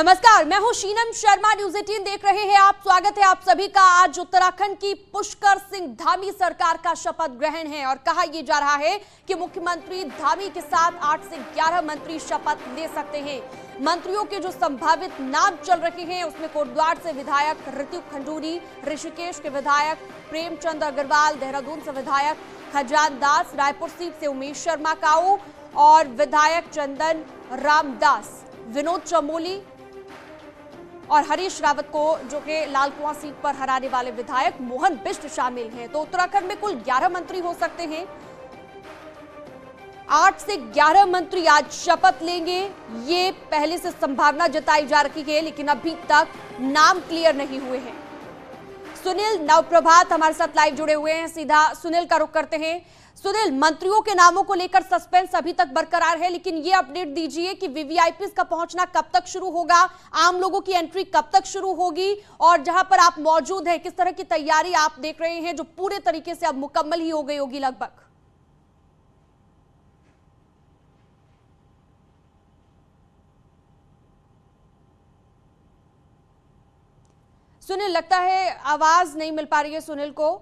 नमस्कार, मैं हूं शीनम शर्मा। न्यूज 18 देख रहे हैं आप। स्वागत है आप सभी का। आज उत्तराखंड की पुष्कर सिंह धामी सरकार का शपथ ग्रहण है और कहा यह जा रहा है कि मुख्यमंत्री धामी के साथ 8 से 11 मंत्री शपथ ले सकते हैं। मंत्रियों के जो संभावित नाम चल रहे हैं उसमें कोटद्वार से विधायक ऋतु खंडूरी, ऋषिकेश के विधायक प्रेमचंद अग्रवाल, देहरादून से विधायक खजान दास, रायपुर सीट से उमेश शर्मा काऊ और विधायक चंदन रामदास, विनोद चमोली और हरीश रावत को जो कि लाल कुआं सीट पर हराने वाले विधायक मोहन बिष्ट शामिल हैं। तो उत्तराखंड में कुल 11 मंत्री हो सकते हैं। 8 से 11 मंत्री आज शपथ लेंगे, ये पहले से संभावना जताई जा रही है, लेकिन अभी तक नाम क्लियर नहीं हुए हैं। सुनील नवप्रभात हमारे साथ लाइव जुड़े हुए हैं, सीधा सुनील का रुख करते हैं। सुनील, मंत्रियों के नामों को लेकर सस्पेंस अभी तक बरकरार है, लेकिन ये अपडेट दीजिए कि वीवीआईपी का पहुंचना कब तक शुरू होगा, आम लोगों की एंट्री कब तक शुरू होगी और जहां पर आप मौजूद हैं किस तरह की तैयारी आप देख रहे हैं जो पूरे तरीके से अब मुकम्मल ही हो गई होगी लगभग? सुनील, लगता है आवाज नहीं मिल पा रही है सुनील को।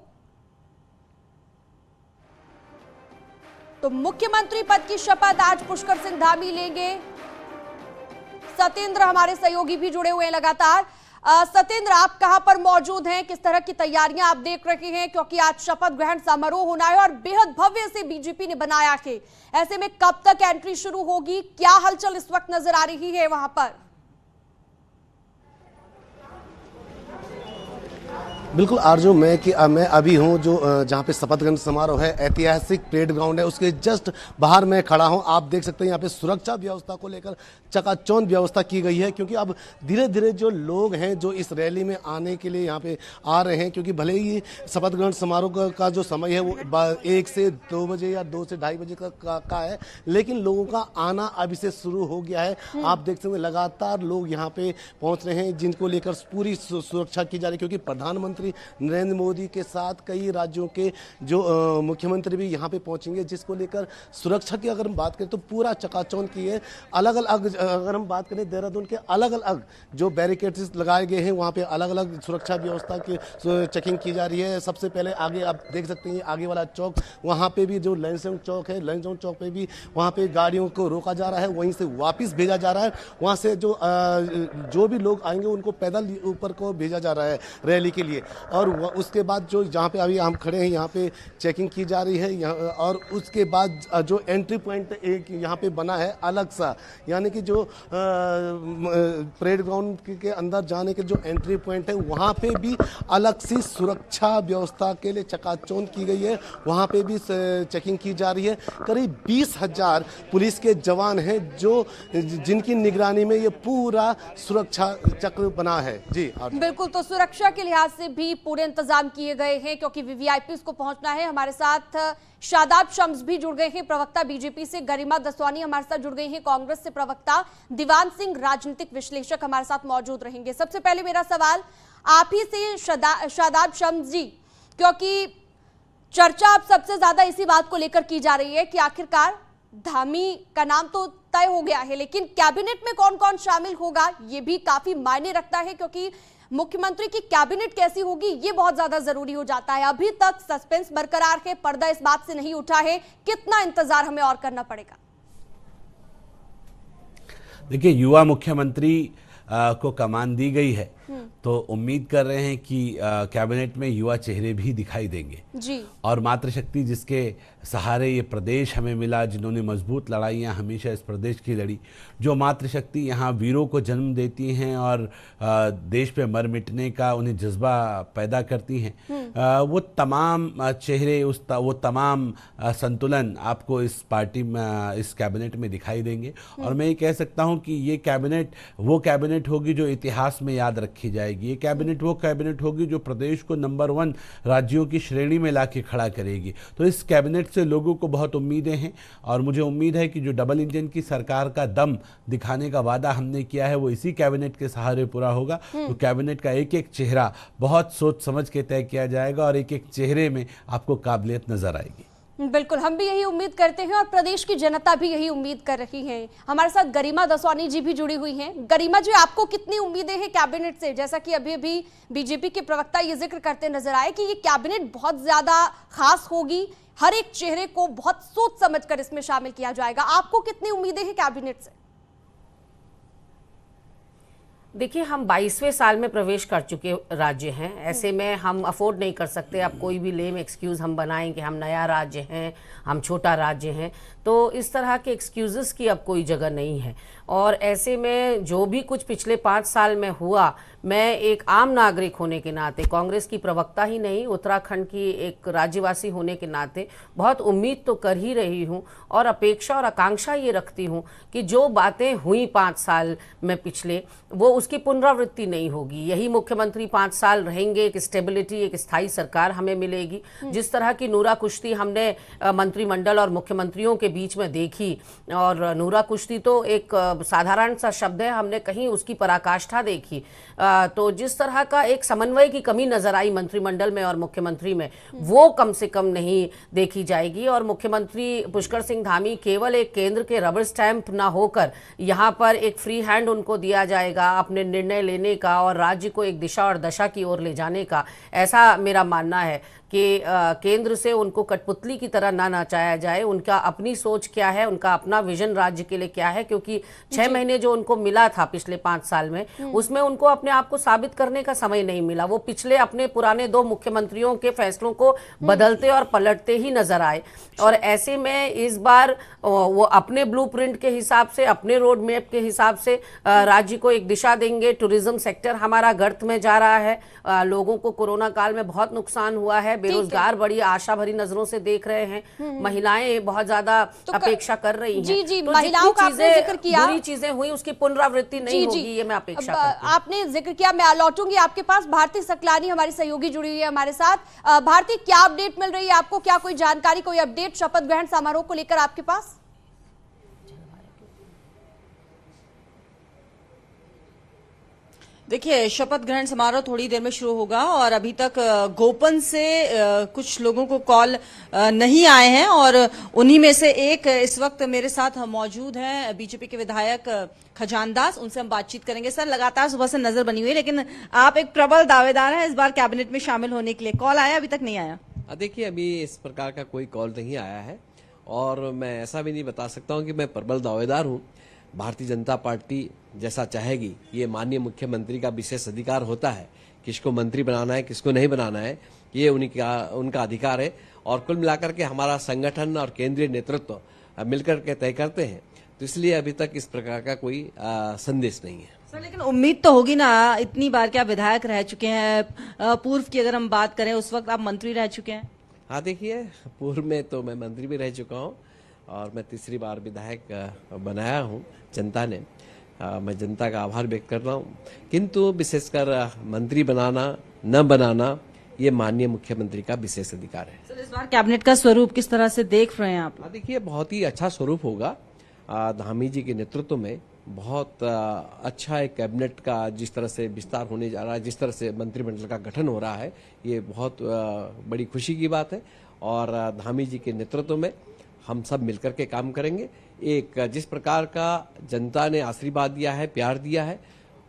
तो मुख्यमंत्री पद की शपथ आज पुष्कर सिंह धामी लेंगे। सत्येंद्र हमारे सहयोगी भी जुड़े हुए हैं लगातार। सत्येंद्र, आप कहां पर मौजूद हैं, किस तरह की तैयारियां आप देख रहे हैं, क्योंकि आज शपथ ग्रहण समारोह होना है और बेहद भव्य से बीजेपी ने बनाया है। ऐसे में कब तक एंट्री शुरू होगी, क्या हलचल इस वक्त नजर आ रही है वहां पर? बिल्कुल आरजू, मैं अभी हूं जो जहां पे शपथ ग्रहण समारोह है, ऐतिहासिक परेड ग्राउंड है, उसके जस्ट बाहर मैं खड़ा हूं। आप देख सकते हैं यहां पे सुरक्षा व्यवस्था को लेकर चकाचौंध व्यवस्था की गई है, क्योंकि अब धीरे धीरे जो लोग हैं जो इस रैली में आने के लिए यहां पे आ रहे हैं, क्योंकि भले ही शपथ ग्रहण समारोह का जो समय है वो 1 से 2 बजे या 2 से 2:30 बजे का है, लेकिन लोगों का आना अभी से शुरू हो गया है। आप देख सकते हैं लगातार लोग यहाँ पे पहुंच रहे हैं, जिनको लेकर पूरी सुरक्षा की जा रही है, क्योंकि प्रधानमंत्री नरेंद्र मोदी के साथ कई राज्यों के जो मुख्यमंत्री भी यहाँ पे पहुंचेंगे, जिसको लेकर सुरक्षा की अगर हम बात करें तो पूरा चकाचौंध की है। अलग अलग अगर हम बात करें देहरादून के अलग अलग जो बैरिकेड्स लगाए गए हैं, वहाँ पे अलग अलग सुरक्षा व्यवस्था की चेकिंग की जा रही है। सबसे पहले आगे आप देख सकते हैं आगे वाला चौक, वहाँ पे भी जो लैंसडॉन चौक है, लैंसडॉन चौक पे भी वहाँ पे गाड़ियों को रोका जा रहा है, वहीं से वापस भेजा जा रहा है। वहाँ से जो भी लोग आएंगे उनको पैदल ऊपर को भेजा जा रहा है रैली के लिए। और उसके बाद जो जहाँ पे अभी हम खड़े हैं यहाँ पे चेकिंग की जा रही है और उसके बाद जो एंट्री पॉइंट एक यहाँ पे बना है अलग सा, यानी कि जो परेड ग्राउंड के अंदर जाने के जो एंट्री पॉइंट है वहाँ पे भी अलग सी सुरक्षा व्यवस्था के लिए चकाचौंध की गई है। वहाँ पे भी चेकिंग की जा रही है। करीब 20,000 पुलिस के जवान हैं जिनकी निगरानी में ये पूरा सुरक्षा चक्र बना है। जी बिल्कुल, तो सुरक्षा के लिहाज से भी पूरे इंतजाम किए गए हैं, क्योंकि वीवीआईपी को पहुंचना है। हमारे साथ शादाब शम्स भी जुड़ गए हैं, प्रवक्ता बीजेपी से, गरिमा दसवानी हमारे साथ जुड़ गई हैं, कांग्रेस से प्रवक्ता दीवान सिंह राजनीतिक विश्लेषक हमारे साथ मौजूद रहेंगे। सबसे पहले मेरा सवाल आप ही से शादाब शम्स जी, क्योंकि चर्चा अब सबसे ज्यादा इसी बात को लेकर की जा रही है कि आखिरकार धामी का नाम तो तय हो गया है, लेकिन कैबिनेट में कौन कौन शामिल होगा ये भी काफी मायने रखता है, क्योंकि मुख्यमंत्री की कैबिनेट कैसी होगी ये बहुत ज्यादा जरूरी हो जाता है। अभी तक सस्पेंस बरकरार है, पर्दा इस बात से नहीं उठा है, कितना इंतजार हमें और करना पड़ेगा? देखिए, युवा मुख्यमंत्री को कमान दी गई है, तो उम्मीद कर रहे हैं कि कैबिनेट में युवा चेहरे भी दिखाई देंगे जी। और मातृशक्ति जिसके सहारे ये प्रदेश हमें मिला, जिन्होंने मजबूत लड़ाइयाँ हमेशा इस प्रदेश की लड़ी, जो मातृशक्ति यहाँ वीरों को जन्म देती हैं और देश पे मर मिटने का उन्हें जज्बा पैदा करती हैं, वो तमाम चेहरे वो तमाम संतुलन आपको इस पार्टी में, इस कैबिनेट में दिखाई देंगे। और मैं ये कह सकता हूँ कि ये कैबिनेट वो कैबिनेट होगी जो इतिहास में याद रखी जाएगी। ये कैबिनेट वो कैबिनेट होगी जो प्रदेश को नंबर 1 राज्यों की श्रेणी में लाके खड़ा करेगी। तो इस कैबिनेट से लोगों को बहुत उम्मीदें हैं और मुझे उम्मीद है कि जो डबल इंजन की सरकार का दम दिखाने का वादा हमने किया है वो इसी कैबिनेट के सहारे पूरा होगा। तो कैबिनेट का एक एक चेहरा बहुत सोच समझ के तय किया जाएगा और एक एक चेहरे में आपको काबिलियत नजर आएगी। बिल्कुल, हम भी यही उम्मीद करते हैं और प्रदेश की जनता भी यही उम्मीद कर रही है। हमारे साथ गरिमा दसवानी जी भी जुड़ी हुई हैं। गरिमा जी, आपको कितनी उम्मीदें हैं कैबिनेट से? जैसा कि अभी अभी बीजेपी के प्रवक्ता ये जिक्र करते नजर आए कि ये कैबिनेट बहुत ज्यादा खास होगी, हर एक चेहरे को बहुत सोच समझकर इसमें शामिल किया जाएगा। आपको कितनी उम्मीदें हैं कैबिनेट से? देखिए, हम 22वें साल में प्रवेश कर चुके राज्य हैं। ऐसे में हम अफोर्ड नहीं कर सकते अब कोई भी लेम एक्सक्यूज़ हम बनाएं कि हम नया राज्य हैं, हम छोटा राज्य हैं। तो इस तरह के एक्सक्यूज़ेस की अब कोई जगह नहीं है। और ऐसे में जो भी कुछ पिछले 5 साल में हुआ, मैं एक आम नागरिक होने के नाते, कांग्रेस की प्रवक्ता ही नहीं, उत्तराखंड की एक राज्यवासी होने के नाते बहुत उम्मीद तो कर ही रही हूँ और अपेक्षा और आकांक्षा ये रखती हूँ कि जो बातें हुई 5 साल में पिछले, वो उसकी पुनरावृत्ति नहीं होगी। यही मुख्यमंत्री 5 साल रहेंगे, एक स्टेबिलिटी, एक स्थायी सरकार हमें मिलेगी। जिस तरह की नूरा कुश्ती हमने मंत्रिमंडल और मुख्यमंत्रियों के बीच में देखी, और नूरा कुश्ती तो एक साधारण सा शब्द है, हमने कहीं उसकी पराकाष्ठा देखी। तो जिस तरह का एक समन्वय की कमी नजर आई मंत्रिमंडल में और मुख्यमंत्री में, वो कम से कम नहीं देखी जाएगी। और मुख्यमंत्री पुष्कर सिंह धामी केवल एक केंद्र के रबर स्टैंप ना होकर यहाँ पर एक फ्री हैंड उनको दिया जाएगा अपने निर्णय लेने का और राज्य को एक दिशा और दशा की ओर ले जाने का। ऐसा मेरा मानना है कि केंद्र से उनको कठपुतली की तरह ना नचाया जाए। उनका अपनी सोच क्या है, उनका अपना विजन राज्य के लिए क्या है, क्योंकि 6 महीने जो उनको मिला था पिछले 5 साल में, उसमें उनको अपने आप को साबित करने का समय नहीं मिला। वो पिछले अपने पुराने 2 मुख्यमंत्रियों के फैसलों को बदलते और पलटते ही नजर आए। और ऐसे में इस बार वो अपने ब्लूप्रिंट के हिसाब से, अपने रोड मैप के हिसाब से राज्य को एक दिशा देंगे। टूरिज्म सेक्टर हमारा गर्त में जा रहा है, लोगों को कोरोना काल में बहुत नुकसान हुआ है, बेरोजगार बड़ी आशा भरी नजरों से देख रहे हैं, महिलाएं बहुत ज्यादा अपेक्षा कर रही हैं। जी जी, तो महिलाओं का आपने जिक्र किया, बुरी चीजें हुई उसकी पुनरावृत्ति नहीं होगी, ये मैं अपेक्षा करती हूं। आपने जिक्र किया, मैं लौटूंगी आपके पास। भारती सकलानी हमारी सहयोगी जुड़ी हुई है हमारे साथ। भारती, क्या अपडेट मिल रही है आपको? क्या कोई जानकारी, कोई अपडेट शपथ ग्रहण समारोह को लेकर आपके पास? देखिए, शपथ ग्रहण समारोह थोड़ी देर में शुरू होगा और अभी तक गोपन से कुछ लोगों को कॉल नहीं आए हैं और उन्हीं में से एक इस वक्त मेरे साथ मौजूद हैं, बीजेपी के विधायक खजान दास। उनसे हम बातचीत करेंगे। सर, लगातार सुबह से नजर बनी हुई है, लेकिन आप एक प्रबल दावेदार हैं इस बार कैबिनेट में शामिल होने के लिए। कॉल आया? अभी तक नहीं आया। देखिए, अभी इस प्रकार का कोई कॉल नहीं आया है और मैं ऐसा भी नहीं बता सकता हूं कि मैं प्रबल दावेदार हूं। भारतीय जनता पार्टी जैसा चाहेगी, ये माननीय मुख्यमंत्री का विशेष अधिकार होता है। किसको मंत्री बनाना है, किसको नहीं बनाना है, ये उनका अधिकार है। और कुल मिलाकर के हमारा संगठन और केंद्रीय नेतृत्व मिलकर के तय करते हैं। तो इसलिए अभी तक इस प्रकार का कोई संदेश नहीं है। सर, लेकिन उम्मीद तो होगी ना, इतनी बार क्या विधायक रह चुके हैं, पूर्व की अगर हम बात करें उस वक्त आप मंत्री रह चुके हैं। हाँ, देखिए, पूर्व में तो मैं मंत्री भी रह चुका हूँ और मैं तीसरी बार विधायक बनाया हूँ जनता ने। मैं जनता का आभार व्यक्त कर रहा हूँ, किंतु विशेषकर मंत्री बनाना न बनाना ये माननीय मुख्यमंत्री का विशेष अधिकार है। सर, इस बार कैबिनेट का स्वरूप किस तरह से देख रहे हैं आप? देखिए, बहुत ही अच्छा स्वरूप होगा। धामी जी के नेतृत्व में बहुत अच्छा एक कैबिनेट का जिस तरह से विस्तार होने जा रहा है, जिस तरह से मंत्रिमंडल का गठन हो रहा है, ये बहुत बड़ी खुशी की बात है। और धामी जी के नेतृत्व में हम सब मिलकर के काम करेंगे। एक जिस प्रकार का जनता ने आशीर्वाद दिया है, प्यार दिया है,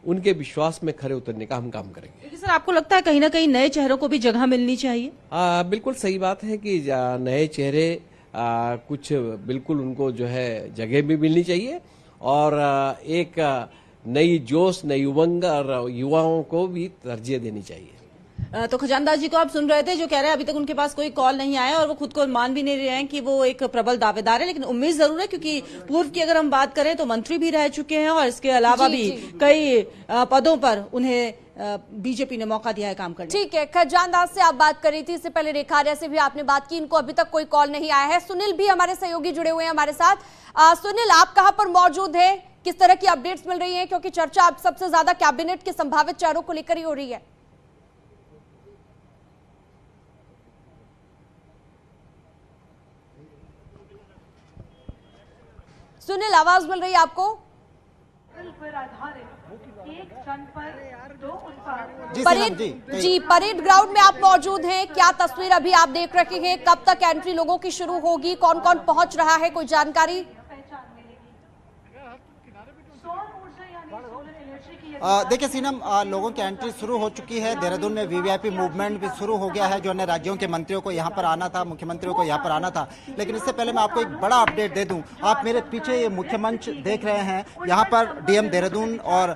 उनके विश्वास में खरे उतरने का हम काम करेंगे। लेकिन सर, आपको लगता है कहीं ना कहीं नए चेहरों को भी जगह मिलनी चाहिए? बिल्कुल सही बात है कि नए चेहरे कुछ बिल्कुल उनको जो है जगह भी मिलनी चाहिए और एक नई जोश, नई उमंग और युवाओं को भी तरजीह देनी चाहिए। तो खजानदास जी को आप सुन रहे थे जो कह रहे हैं अभी तक उनके पास कोई कॉल नहीं आया और वो खुद को मान भी नहीं रहे हैं कि वो एक प्रबल दावेदार है, लेकिन उम्मीद जरूर है, क्योंकि पूर्व की अगर हम बात करें तो मंत्री भी रह चुके हैं और इसके अलावा भी कई पदों पर उन्हें बीजेपी ने मौका दिया है काम करने। ठीक है, खजान दास से आप बात कर रही थी, इससे पहले रेखा आर्या से भी आपने बात की, इनको अभी तक कोई कॉल नहीं आया है। सुनील भी हमारे सहयोगी जुड़े हुए हैं हमारे साथ। सुनील, आप कहां पर मौजूद है, किस तरह की अपडेट्स मिल रही है, क्योंकि चर्चा अब सबसे ज्यादा कैबिनेट के संभावित चेहरों को लेकर ही हो रही है। सुनील, आवाज मिल रही है आपको? परेड ग्राउंड में आप मौजूद हैं, क्या तस्वीर अभी आप देख रहे हैं? कब तक एंट्री लोगों की शुरू होगी? कौन कौन पहुंच रहा है, कोई जानकारी? देखिए सीनम, लोगों की एंट्री शुरू हो चुकी है। देहरादून में वीवीआईपी मूवमेंट भी शुरू हो गया है। जो अन्य राज्यों के मंत्रियों को यहाँ पर आना था, मुख्यमंत्रियों को यहाँ पर आना था। लेकिन इससे पहले मैं आपको एक बड़ा अपडेट दे दूं। आप मेरे पीछे ये मुख्य मंच देख रहे हैं। यहाँ पर डीएम देहरादून और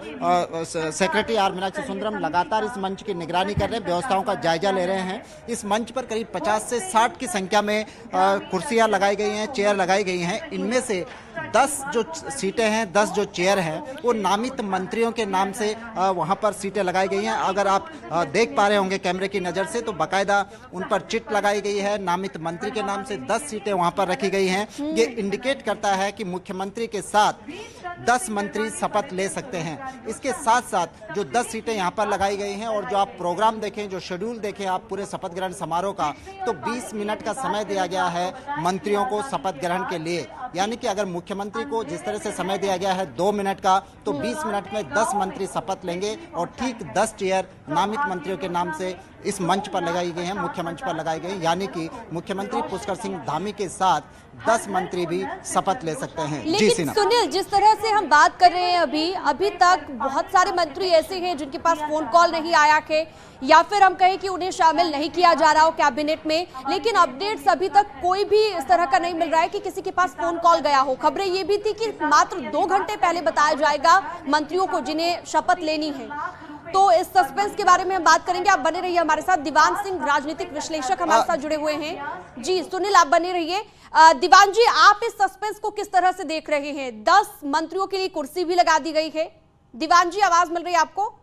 सेक्रेटरी आर मीनाक्षी सुंदरम लगातार इस मंच की निगरानी कर रहे हैं, व्यवस्थाओं का जायजा ले रहे हैं। इस मंच पर करीब 50 से 60 की संख्या में कुर्सियाँ लगाई गई हैं, चेयर लगाई गई हैं। इनमें से 10 जो सीटें हैं, 10 जो चेयर हैं, वो नामित मंत्रियों के नाम से वहां पर सीटें लगाई गई हैं। अगर आप देख पा रहे होंगे कैमरे की नज़र से, तो बाकायदा उन पर चिट लगाई गई है। नामित मंत्री के नाम से 10 सीटें वहां पर रखी गई हैं। ये इंडिकेट करता है कि मुख्यमंत्री के साथ 10 मंत्री शपथ ले सकते हैं। इसके साथ साथ जो 10 सीटें यहाँ पर लगाई गई हैं, और जो आप प्रोग्राम देखें, जो शेड्यूल देखें आप पूरे शपथ ग्रहण समारोह का, तो 20 मिनट का समय दिया गया है मंत्रियों को शपथ ग्रहण के लिए। यानी कि अगर मुख्यमंत्री को जिस तरह से समय दिया गया है 2 मिनट का, तो 20 मिनट में 10 मंत्री शपथ लेंगे और ठीक 10 चेयर नामित मंत्रियों के नाम से इस मंच पर लगाई गई हैं, मुख्य मंच पर लगाई गई। यानी कि मुख्यमंत्री पुष्कर सिंह धामी के साथ 10 मंत्री भी शपथ ले सकते हैं। लेकिन सुनील, जिस तरह से हम बात कर रहे हैं अभी तक बहुत सारे मंत्री ऐसे हैं जिनके पास फोन कॉल नहीं आया है, या फिर हम कहें कि उन्हें शामिल नहीं किया जा रहा हो कैबिनेट में, लेकिन अपडेट्स अभी तक कोई भी इस तरह का नहीं मिल रहा है कि किसी के पास फोन कॉल गया हो। खबरें ये भी थी कि मात्र 2 घंटे पहले बताया जाएगा मंत्रियों को जिन्हें शपथ लेनी है। तो इस सस्पेंस के बारे में हम बात करेंगे। आप बने रहिए हमारे साथ। दीवान सिंह राजनीतिक विश्लेषक हमारे साथ जुड़े हुए हैं। जी सुनील, आप बने रहिए। दीवान जी, आप इस सस्पेंस को किस तरह से देख रहे हैं? 10 मंत्रियों के लिए कुर्सी भी लगा दी गई है। दीवान जी, आवाज मिल रही है आपको?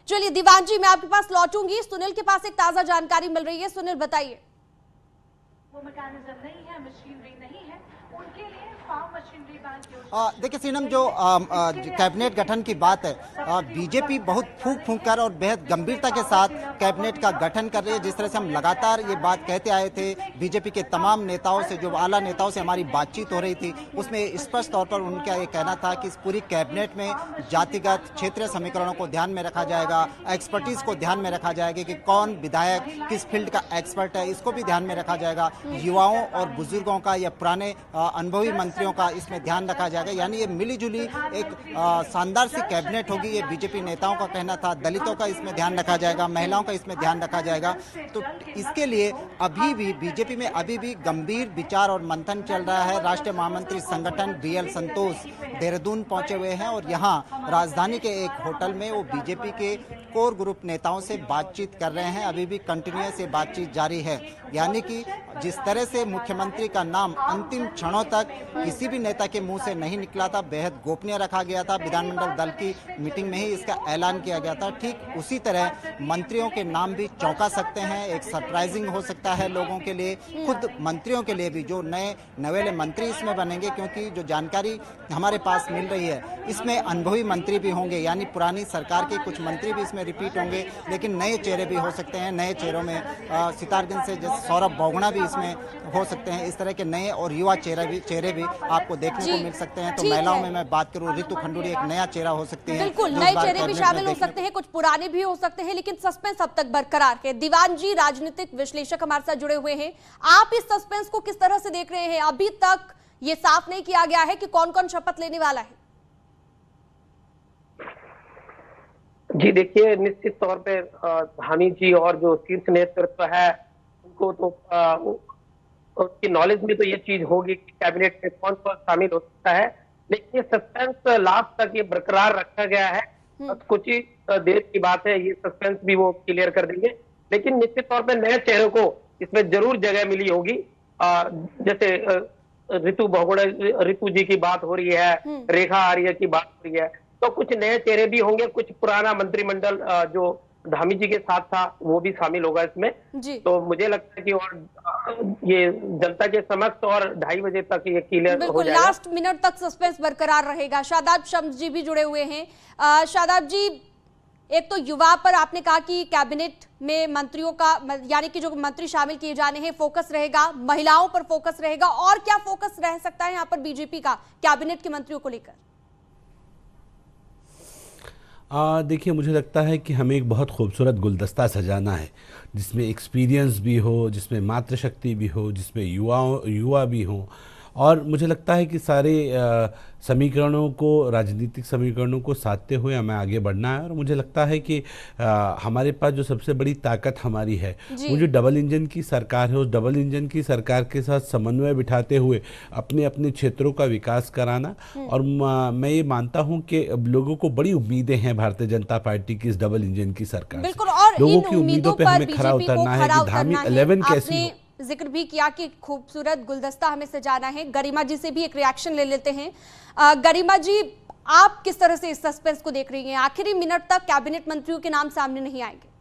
चलिए दीवान जी, मैं आपके पास लौटूंगी। सुनील के पास एक ताजा जानकारी मिल रही है। सुनील बताइए। वो मैकेनिज्म नहीं है, मशीनरी नहीं है, उनके लिए फार्म मशीनरी बैंक देखिए सीनम, जो कैबिनेट गठन की बात है, बीजेपी बहुत फूंक फूंक कर और बेहद गंभीरता के साथ कैबिनेट का गठन कर रही है। जिस तरह से हम लगातार ये बात कहते आए थे, बीजेपी के तमाम नेताओं से, जो आला नेताओं से हमारी बातचीत हो रही थी, उसमें स्पष्ट तौर पर उनका ये कहना था कि इस पूरी कैबिनेट में जातिगत क्षेत्रीय समीकरणों को ध्यान में रखा जाएगा, एक्सपर्टीज को ध्यान में रखा जाएगा कि कौन विधायक किस फील्ड का एक्सपर्ट है, इसको भी ध्यान में रखा जाएगा। युवाओं और बुजुर्गों का या पुराने अनुभवी मंत्रियों का इसमें ध्यान रखा जाएगा। यानी ये मिली जुली एक शानदार सी कैबिनेट होगी, ये बीजेपी नेताओं का कहना था। दलितों का इसमें ध्यान रखा जाएगा, महिलाओं का इसमें ध्यान रखा जाएगा। तो इसके लिए अभी भी बीजेपी में अभी भी गंभीर विचार और मंथन चल रहा है। राष्ट्रीय महामंत्री संगठन बीएल संतोष देहरादून पहुंचे हुए हैं और यहाँ राजधानी के एक होटल में वो बीजेपी के कोर ग्रुप नेताओं से बातचीत कर रहे हैं। अभी भी कंटिन्यूअस ये बातचीत जारी है। यानी कि जिस तरह से मुख्यमंत्री का नाम अंतिम क्षणों तक किसी भी नेता के मुंह से नहीं निकला था, बेहद गोपनीय रखा गया था, विधानमंडल दल की मीटिंग में ही इसका ऐलान किया गया था, ठीक उसी तरह मंत्रियों के नाम भी चौंका सकते हैं। एक सरप्राइजिंग हो सकता है लोगों के लिए, खुद मंत्रियों के लिए भी, जो नए नवेले मंत्री इसमें बनेंगे। क्योंकि जो जानकारी हमारे पास मिल रही है, इसमें अनुभवी मंत्री भी होंगे, यानी पुरानी सरकार के कुछ मंत्री भी इसमें रिपीट होंगे, लेकिन नए चेहरे भी हो सकते हैं। नए चेहरों में सितारगंज से जैसे सौरभ बहुगुणा भी इसमें हो सकते हैं। इस तरह के नए और युवा चेहरे भी आपको देखने को मिल सकते हैं। तो महिलाओं में मैं बात करूं, रितु खंडूड़ी एक नया चेहरा हो सकती है। बिल्कुल, नए चेहरे भी शामिल हो सकते हैं, कुछ पुराने भी हो सकते हैं, लेकिन सस्पेंस अब तक बरकरार है। दीवान जी, राजनीतिक विश्लेषक हमारे साथ जुड़े हुए हैं। आप इस सस्पेंस को किस तरह से देख रहे हैं? अभी तक ये साफ नहीं किया गया है कि कौन कौन शपथ लेने वाला है। जी देखिए, निश्चित तौर पे धामी जी और जो शीर्ष नेतृत्व है उनको तो उसकी नॉलेज में तो ये चीज होगी कि कैबिनेट में कौन कौन शामिल हो सकता है, लेकिन ये सस्पेंस लास्ट तक ये बरकरार रखा गया है। कुछ ही देर की बात है, ये सस्पेंस भी वो क्लियर कर देंगे। लेकिन निश्चित तौर पे नए चेहरों को इसमें जरूर जगह मिली होगी। जैसे रितु जी की बात हो रही है, रेखा आर्य की बात हो रही है, तो कुछ नए चेहरे भी होंगे। कुछ पुराना मंत्रिमंडल जो धामी जी के साथ था वो भी शामिल होगा इसमें। तो मुझे लगता है कि और ये जनता के समक्ष और 2:30 बजे तक ये क्लियर हो जाएगा। लास्ट मिनट तक सस्पेंस बरकरार रहेगा। शादाब शम्स जी भी जुड़े हुए हैं। शादाब जी, एक तो युवा पर आपने कहा कि कैबिनेट में मंत्रियों का यानी कि जो मंत्री शामिल किए जाने हैं फोकस रहेगा, महिलाओं पर फोकस रहेगा, और क्या फोकस रह सकता है यहाँ पर बीजेपी का कैबिनेट के मंत्रियों को लेकर? देखिए, मुझे लगता है कि हमें एक बहुत खूबसूरत गुलदस्ता सजाना है जिसमें एक्सपीरियंस भी हो, जिसमें मातृशक्ति भी हो, जिसमें युवा भी हों, और मुझे लगता है कि सारे समीकरणों को, राजनीतिक समीकरणों को साधते हुए हमें आगे बढ़ना है। और मुझे लगता है कि हमारे पास जो सबसे बड़ी ताकत हमारी है वो जो डबल इंजन की सरकार है, उस डबल इंजन की सरकार के साथ समन्वय बिठाते हुए अपने अपने क्षेत्रों का विकास कराना। और मैं ये मानता हूँ कि लोगों को बड़ी उम्मीदें हैं भारतीय जनता पार्टी की इस डबल इंजन की सरकार से। बिल्कुल, और लोगों इन की उम्मीदों पर हमें खरा उतरना है कि धामी 11 कैसी हो। जिक्र भी किया कि खूबसूरत गुलदस्ता हमें सजाना है। गरिमा जी से भी एक रिएक्शन ले लेते हैं। गरिमा जी, आप किस तरह से इस सस्पेंस को देख रही हैं? आखिरी मिनट तक कैबिनेट मंत्रियों के नाम सामने नहीं आएंगे।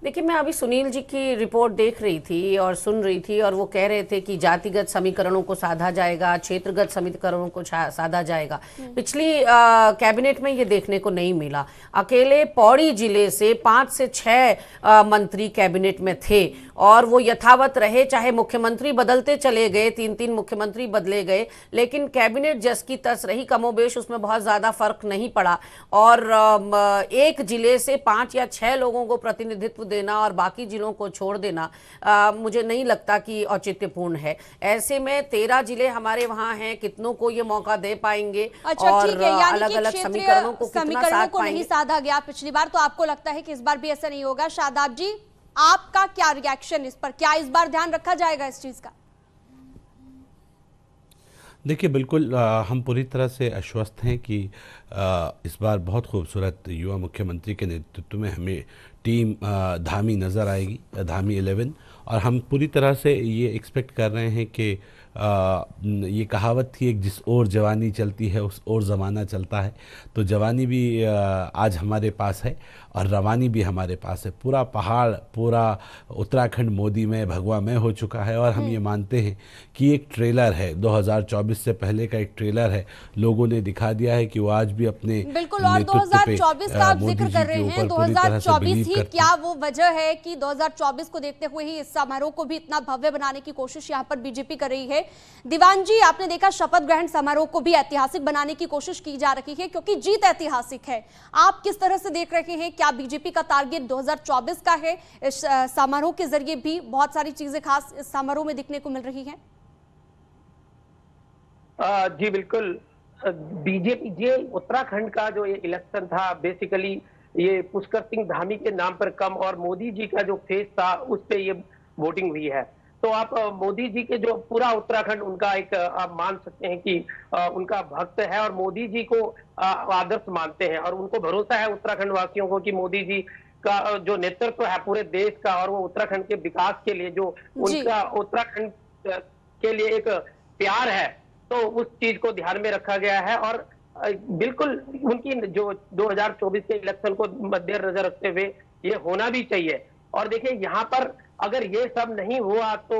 देखिए, मैं अभी सुनील जी की रिपोर्ट देख रही थी और सुन रही थी, और वो कह रहे थे कि जातिगत समीकरणों को साधा जाएगा, क्षेत्रगत समीकरणों को साधा जाएगा। पिछली कैबिनेट में ये देखने को नहीं मिला। अकेले पौड़ी जिले से 5 से 6 मंत्री कैबिनेट में थे और वो यथावत रहे, चाहे मुख्यमंत्री बदलते चले गए, 3-3 मुख्यमंत्री बदले गए, लेकिन कैबिनेट जस की तस रही, कमोबेश उसमें बहुत ज़्यादा फर्क नहीं पड़ा। और एक जिले से 5 या 6 लोगों को प्रतिनिधित्व देना और बाकी जिलों को छोड़ देना मुझे नहीं लगता कि औचित्यपूर्ण है। ऐसे में 13 जिले हमारे वहाँ हैं, कितनों को ये मौका दे पाएंगे? अच्छा, और अलग अलग समीकरणों को कितना साध पाएंगे? नहीं साधा गया पिछली बार, तो आपको लगता है कि इस बार भी ऐसा नहीं होगा? शादाब जी, आपका क्या रिएक्शन इस पर? क्या इस बार ध्यान रखा जाएगा इस चीज का? देखिए, बिल्कुल हम पूरी तरह से आश्वस्त हैं कि इस बार बहुत खूबसूरत युवा मुख्यमंत्री के नेतृत्व में हमें टीम धामी नज़र आएगी, धामी 11। और हम पूरी तरह से ये एक्सपेक्ट कर रहे हैं कि ये कहावत थी, एक जिस ओर जवानी चलती है उस ओर ज़माना चलता है। तो जवानी भी आज हमारे पास है और रवानी भी हमारे पास है। पूरा पहाड़, पूरा उत्तराखंड मोदी में, भगवा में हो चुका है। और हम ये मानते हैं कि एक ट्रेलर है, 2024 से पहले का एक ट्रेलर है। लोगों ने दिखा दिया है कि वो आज भी अपने बिल्कुल, और 2024 का आप जिक्र कर रहे हैं, 2024 ही क्या वो वजह है कि 2024 को देखते हुए ही इस समारोह को भी इतना भव्य बनाने की कोशिश यहाँ पर बीजेपी कर रही है? दीवान जी, आपने देखा शपथ ग्रहण समारोह को भी ऐतिहासिक बनाने की कोशिश की जा रही है क्योंकि जीत ऐतिहासिक है। आप किस तरह से देख रहे हैं? क्या बीजेपी का टारगेट 2024 का है? इस समारोह के जरिए भी बहुत सारी चीजें खास इस समारोह में दिखने को मिल रही हैं। जी बिल्कुल, बीजेपी ये उत्तराखंड का जो ये इलेक्शन था, बेसिकली ये पुष्कर सिंह धामी के नाम पर कम और मोदी जी का जो फेस था उस पे ये वोटिंग हुई है। तो आप मोदी जी के जो पूरा उत्तराखंड उनका एक आप मान सकते हैं कि उनका भक्त है और मोदी जी को आदर्श मानते हैं और उनको भरोसा है उत्तराखंड वासियों को कि मोदी जी का जो नेतृत्व है पूरे देश का और वो उत्तराखंड के विकास के लिए जो उनका उत्तराखंड के लिए एक प्यार है, तो उस चीज को ध्यान में रखा गया है। और बिल्कुल उनकी जो 2024 के इलेक्शन को मद्देनजर रखते हुए ये होना भी चाहिए। और देखिए, यहाँ पर अगर ये सब नहीं हुआ तो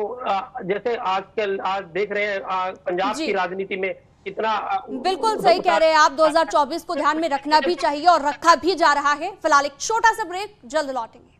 जैसे आजकल आज देख रहे हैं पंजाब की राजनीति में कितना बिल्कुल सही कह रहे हैं आप। 2024 को ध्यान में रखना भी चाहिए और रखा भी जा रहा है। फिलहाल एक छोटा सा ब्रेक, जल्द लौटेंगे।